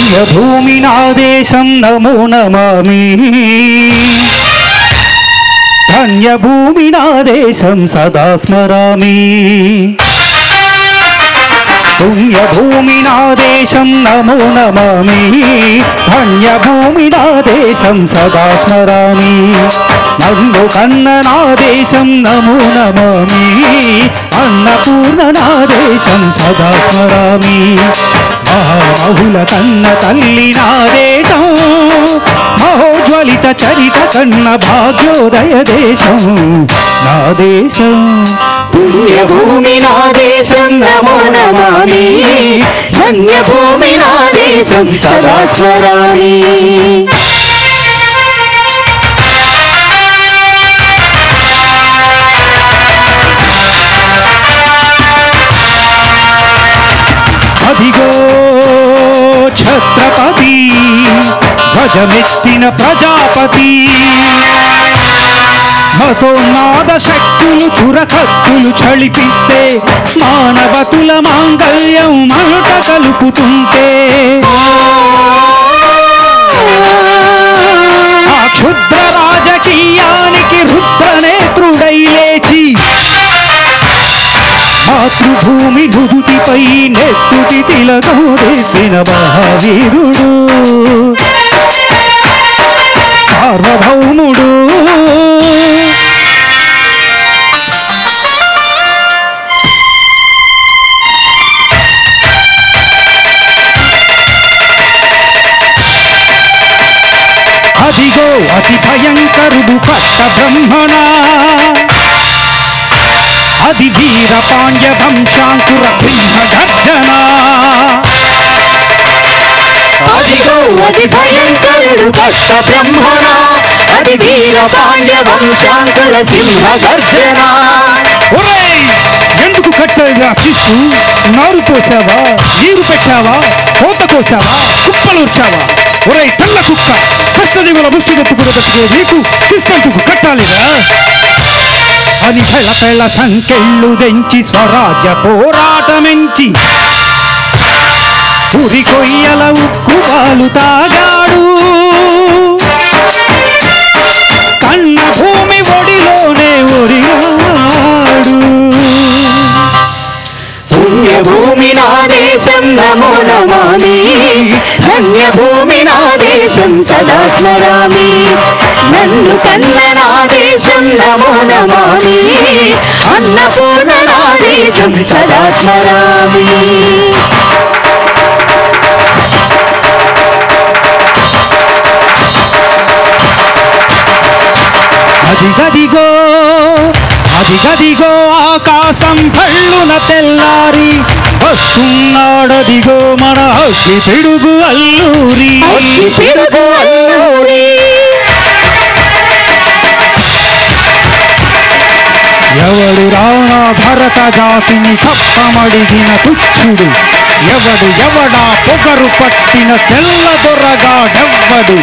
పుణ్యభూమి నా దేశం నమో నమామి ధన్యభూమి నా దేశం సదా స్మరామి పుణ్యభూమి నా దేశం నమో నమామి ధన్యభూమి నా దేశం సదా స్మరామి నన్ను కన్న నా దేశం నమో నమామి అన్నపూర్ణ నా దేశం సదా స్మరామి మహామహుల కన్న తల్లి నా దేశం మహోజ్వలిత చరిత కన్న భాగ్యోదయ దేశం నా దేశం పుణ్యభూమి నా దేశం నమో నమామి ధన్యభూమి నా దేశం సదా స్మరామి అదిగో ఛత్రపతి ధ్వజమెత్తిన ప్రజాపతి మతోన్మాద శక్తులు చురకత్తులు చలిపిస్తే మానవతుల మాంగళ్యం మంట కలుపుతుంటే ఆ క్షుద్ర రాజకీయానికి రుద్రనేత్రుడై లేచి మాతృభూమి నుదుటిపై నెత్తుటి తిలకం వేసిన మహావీరుడు సార్వభౌముడు అదిగో అతి భయంకరుడు పట్ట బ్రహ్మణ అది వీర పాండ్య వంశాంకుర సింహ గర్జన అదిగో అతి భయంకరుడు పట్ట బ్రహ్మణ అది వీర పాండ్య వంశాంకుర సింహ గర్జన ఎందుకు కట్టేగా శిస్తు నారు పోసావా నీరు పెట్టావా కోత కోసావా కుప్పలూర్చావా ఒరే తెల్ల కుక్క కష్టజీవుల ముష్టి ఎత్తుకునే నీకు శిస్తెందుకు కట్టాలిరా అని పెళ్ళ పెళ్ళ సంకెళ్ళు దెంచి స్వరాజ్య పోరాటమెంచి ఉరి కొయ్యల ఉక్కు పాలు తాగాడు కన్న భూమి ఒడిలోనే ఒరిగాడు పుణ్యభూమి నా దేశం నమో నమామి ధన్యభూమి నా దేశం సదా స్మరామి నన్ను కన్న నా దేశం నమో నమామి అన్నపూర్ణ నా దేశం సదా స్మరామి అదిగదిగో అదిగదిగో ఆకాశం భళ్ళున తెల్లారి వస్తున్నాడదిగో మన అగ్గి పిడుగు అల్లూరి పిడుగు అల్లూరి ఎవడు రాణా భరత జాతిని కప్పమడిగిన తుచ్చుడు ఎవడా పొగరు పట్టిన తెల్ల దొరగాడెవ్వడు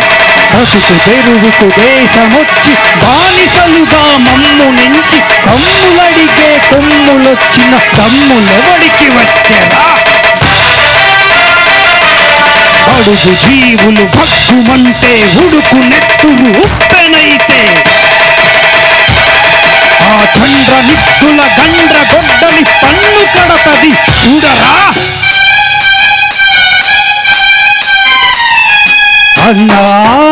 బ్రతుకు తెరువుకు దేశమొచ్చి బానిసలుగా మమ్ము నుంచి కమ్ములడిగే కొమ్ములొచ్చిన దమ్ములెవడికి వచ్చేరా అడుగు జీవులు భక్కుమంటే ఉడుకు నెత్తురు ఉప్పెనైతే ఆ చంద్ర నిప్పుల గండ్ర గొడ్డలి పన్ను కడతది చూడరా అన్నా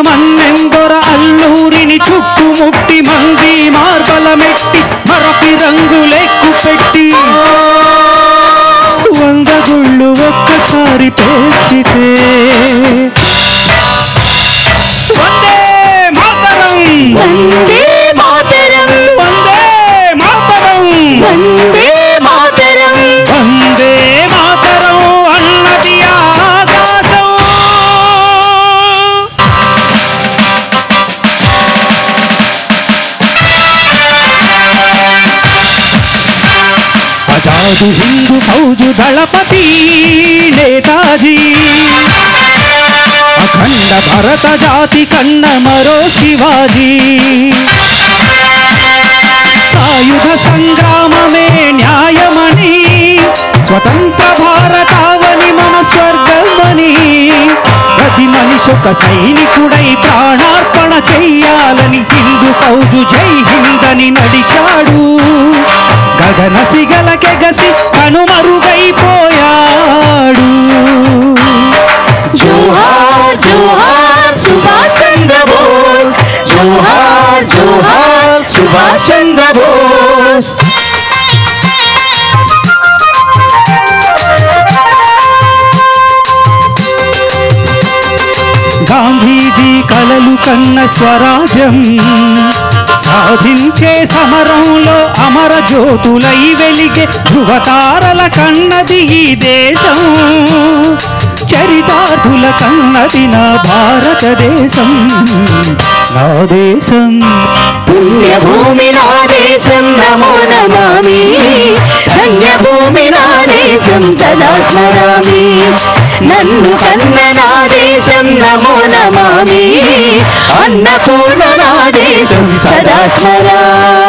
మన్నెందొర అల్లూరిని చుట్టుముట్టి మంది మార్బలమెట్టి మరపి రంగులెక్కు పెట్టి 100 గుళ్ళు ఒక్కసారి పేర్చితే వందే మాతరం వందే మాతరం వందే మాతరం వందే మాతరం వందే మాతరం అన్నది ఆకాశం ఆజాదు హిందూ ఫౌజు దళపతి నేతాజీ అఖండ భరత జాతి కన్న మరో శివాజీ సాయుధ సంగ్రామమే న్యాయమని స్వతంత్ర భారతావని మన స్వర్గమని దేశొక సైనికుడై ప్రాణార్పణ చెయ్యాలని హిందూ ఫౌజు జై హిందని నడిచాడు. గగన సిగలకెగసి కనుమరుగైపోయాడు. జోహార్ జోహార్ సుభాష్ చంద్ర బోస్, జోహార్ జోహార్ సుభాష్ చంద్ర బోస్. గాంధీజీ కలలు కన్న స్వరాజ్యం సాధించే సమరంలో అమర జ్యోతులై వెలిగే ధృవతారల కన్నది ఈ దేశం. చరితార్థుల కన్నది నా భారతదేశం, నా దేశం. పుణ్యభూమి నా దేశం నమో నమామి, ధన్యభూమి నా దేశం సదా స్మరామి. నన్ను కన్న నా దేశం నమో నమామి, అన్నపూర్ణ నా దేశం సదా స్మరామి.